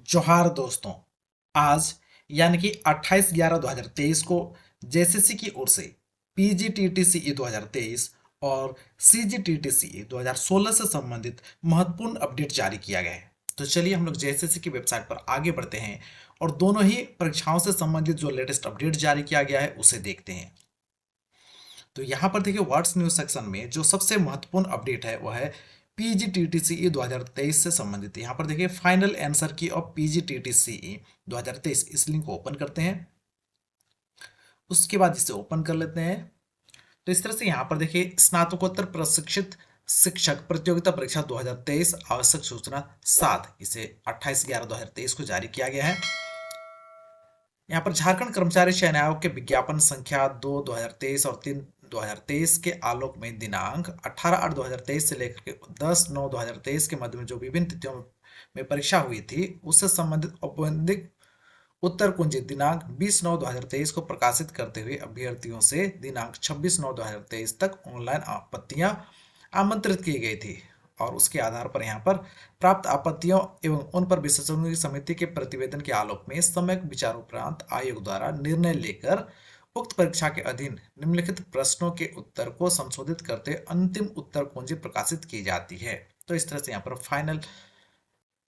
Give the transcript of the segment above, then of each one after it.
जोहार दोस्तों। आज यानी कि 28/11/2023 को जेसीसी की ओर से पीजीटीटीसीई 2023 और सीजीटीटीसीई 2016 से संबंधित महत्वपूर्ण अपडेट जारी किया गया है। तो चलिए हम लोग जेसीसी की वेबसाइट पर आगे बढ़ते हैं और दोनों ही परीक्षाओं से संबंधित जो लेटेस्ट अपडेट जारी किया गया है उसे देखते हैं। तो यहाँ पर देखिए व्हाट्स न्यूज सेक्शन में जो सबसे महत्वपूर्ण अपडेट है वह है पीजीटीटीसीई 2023 से संबंधित। यहाँ पर देखिए फाइनल आंसर की और पीजीटीटीसीई 2023 इस लिंक को ओपन करते हैं। उसके बाद इसे ओपन कर लेते हैं। तो इस तरह से यहाँ पर देखिए स्नातकोत्तर प्रशिक्षित शिक्षक प्रतियोगिता परीक्षा 2023 आवश्यक सूचना 7 इसे 28/11/2023 को जारी किया गया है। यहाँ पर झारखंड कर्मचारी चयन आयोग के विज्ञापन संख्या 2/2023 और 3/2023 के आलोक में दिनांक 18/8/2023 से लेकर के 10/9/2023 के मध्य में जो विभिन्न तिथियों में परीक्षा हुई थी उससे संबंधित औपबंधिक उत्तर कुंजी दिनांक 20/9/2023 को प्रकाशित करते हुए अभ्यर्थियों से दिनांक 26/9/2023 तक ऑनलाइन आपत्तियां आमंत्रित की गई थी और उसके आधार पर यहाँ पर प्राप्त आपत्तियों एवं उन पर विशेषज्ञों की समिति के प्रतिवेदन के आलोक में सम्यक विचारोपरांत आयोग द्वारा निर्णय लेकर उक्त परीक्षा के अधीन निम्नलिखित प्रश्नों के उत्तर को संशोधित करते अंतिम उत्तर कुंजी प्रकाशित की जाती है। तो इस तरह से यहाँ पर फाइनल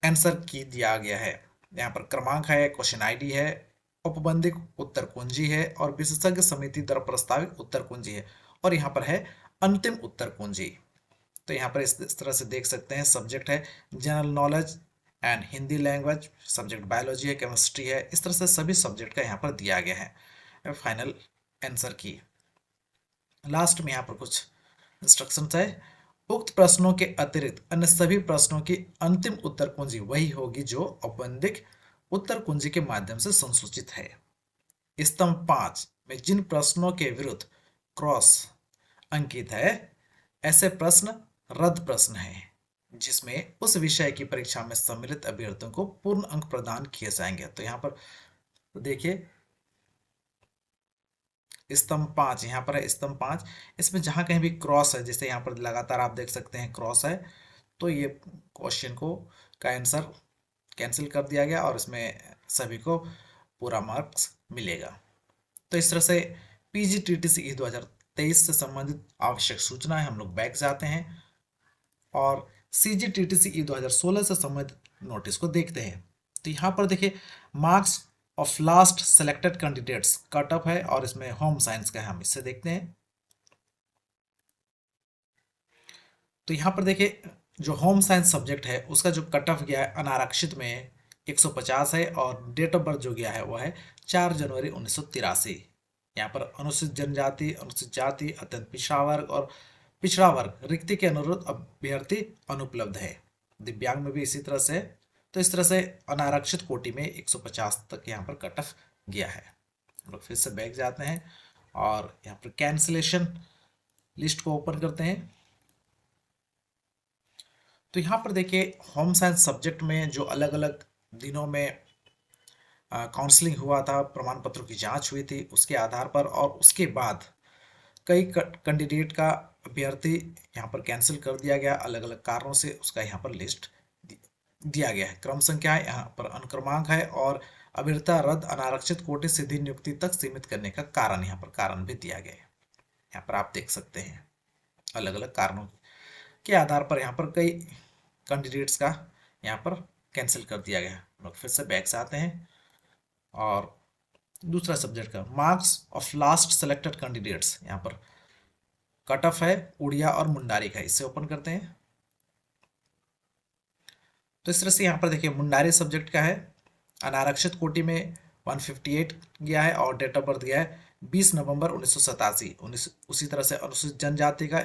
आंसर की दिया गया है। यहाँ पर क्रमांक है, क्वेश्चन आईडी है, औपबंधिक उत्तर कुंजी है और विशेषज्ञ समिति द्वारा प्रस्तावित उत्तर कुंजी है और यहाँ पर है अंतिम उत्तर कुंजी। तो यहाँ पर इस तरह से देख सकते हैं सब्जेक्ट है general knowledge and Hindi language, subject biology है, केमिस्ट्री है, इस तरह से सभी सब्जेक्ट का यहाँ पर दिया गया है फाइनल आंसर की। लास्ट में यहाँ पर कुछ इंस्ट्रक्शंस है। उक्त प्रश्नों के अतिरिक्त अन्य सभी प्रश्नों की अंतिम उत्तर कुंजी वही होगी जो औपबंधिक उत्तर कुंजी के माध्यम से संसूचित है। स्तंभ 5 में जिन प्रश्नों के विरुद्ध क्रॉस अंकित है ऐसे प्रश्न रद्द प्रश्न है जिसमें उस विषय की परीक्षा में सम्मिलित अभ्यर्थियों को पूर्ण अंक प्रदान किए जाएंगे। तो यहाँ पर देखिए स्तंभ 5, यहाँ पर है स्तंभ 5, इसमें जहां कहीं भी क्रॉस है, जैसे यहाँ पर लगातार आप देख सकते हैं क्रॉस है, तो ये क्वेश्चन को का आंसर कैंसिल कर दिया गया और इसमें सभी को पूरा मार्क्स मिलेगा। तो इस तरह से पीजीटीटीसी 2023 से संबंधित आवश्यक सूचनाएं हम लोग बैक जाते हैं और सीजीटीटीसी 2016 से संबंधित नोटिस को देखते हैं। तो यहाँ पर देखिए marks of last selected candidates cut off है और इसमें होम साइंस का है, हम इससे देखते हैं। तो यहाँ पर देखिए जो होम साइंस सब्जेक्ट है उसका जो कट ऑफ गया है अनारक्षित में 150 है और डेट ऑफ बर्थ जो गया है वह है 4 जनवरी 1983। यहाँ पर अनुसूचित जनजाति, अनुसूचित जाति, अत्यंत पिछड़ा वर्ग और पिछड़ा वर्ग रिक्ति के अनुरूप अभ्यर्थी अनुपलब्ध है। दिव्यांग में भी इसी तरह से। तो इस तरह से अनारक्षित कोटि में 150 तक यहाँ पर कट ऑफ गया है। हम लोग फिर से बैक जाते हैं और यहाँ पर कैंसिलेशन लिस्ट को ओपन करते हैं। तो यहाँ पर देखिए होम साइंस सब्जेक्ट में जो अलग अलग दिनों में काउंसलिंग हुआ था, प्रमाण पत्रों की जांच हुई थी, उसके आधार पर और उसके बाद कई कैंडिडेट का अभ्यर्थी यहाँ पर कैंसिल कर दिया गया अलग अलग कारणों से, उसका यहाँ पर लिस्ट दिया गया है। क्रम संख्या है, यहाँ पर अनुक्रमांक है और अभ्यर्थता रद्द अनारक्षित कोटे सीधी नियुक्ति तक सीमित करने का कारण यहाँ पर कारण भी दिया गया है। यहाँ पर आप देख सकते हैं अलग अलग कारणों के आधार पर यहाँ पर कई कैंडिडेट्स का यहाँ पर कैंसिल कर दिया गया। हम लोग फिर से बैक से आते हैं और दूसरा सब्जेक्ट का marks of last selected candidates यहाँ पर कट ऑफ है उड़िया और मुंडारी का, इससे ओपन करते हैं। तो इस तरह से यहाँ पर देखिए मुंडारी सब्जेक्ट का है, अनारक्षित कोटि में 158 गया है और डेट ऑफ बर्थ गया है 20 नवंबर 1987। उसी तरह से अनुसूचित जनजाति का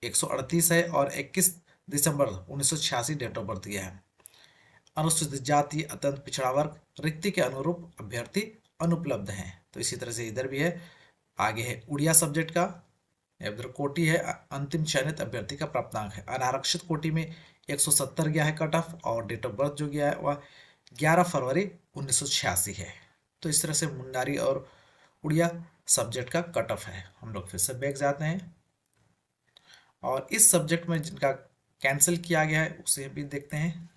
138 है और 21 दिसंबर 1986 डेट ऑफ बर्थ गया है। अनुसूचित जाति, अत्यंत पिछड़ा वर्ग रिक्ति के अनुरूप अभ्यर्थी अनुपलब्ध हैं। तो इसी तरह से इधर भी है। आगे है उड़िया सब्जेक्ट का, इधर कोटि है अंतिम चयनित अभ्यर्थी का प्राप्तांक है। अनारक्षित कोटि में 170 गया है कट ऑफ और डेट ऑफ बर्थ जो गया है वह 11 फरवरी 1986 है। तो इस तरह से मुंडारी और उड़िया सब्जेक्ट का कट ऑफ है। हम लोग फिर से बैक जाते हैं और इस सब्जेक्ट में जिनका कैंसिल किया गया है उसे भी देखते हैं।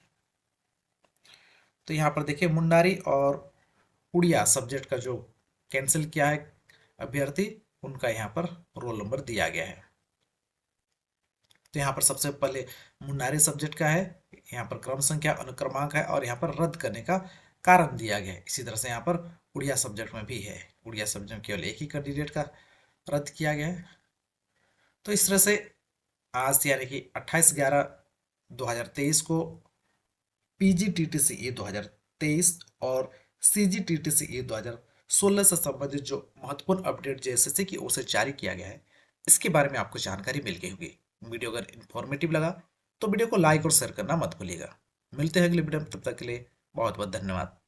तो यहाँ पर देखिए मुंडारी और उड़िया सब्जेक्ट का जो कैंसिल किया है अभ्यर्थी, उनका यहाँ पर रोल नंबर दिया गया है। तो यहाँ पर सबसे पहले मुंडारी सब्जेक्ट का है, यहाँ पर क्रम संख्या अनुक्रमांक है और यहाँ पर रद्द करने का कारण दिया गया है। इसी तरह से यहाँ पर उड़िया सब्जेक्ट में भी है, उड़िया सब्जेक्ट में केवल एक ही कैंडिडेट का रद्द किया गया है। तो इस तरह से आज यानी कि 28/11/2023 को PGTTCE 2023 और CGTTCE 2016 से संबंधित जो महत्वपूर्ण अपडेट JSSC की ओर से जारी किया गया है, इसके बारे में आपको जानकारी मिल गई होगी। वीडियो अगर इन्फॉर्मेटिव लगा तो वीडियो को लाइक और शेयर करना मत भूलिएगा। मिलते हैं अगले वीडियो में, तब तक के लिए बहुत बहुत धन्यवाद।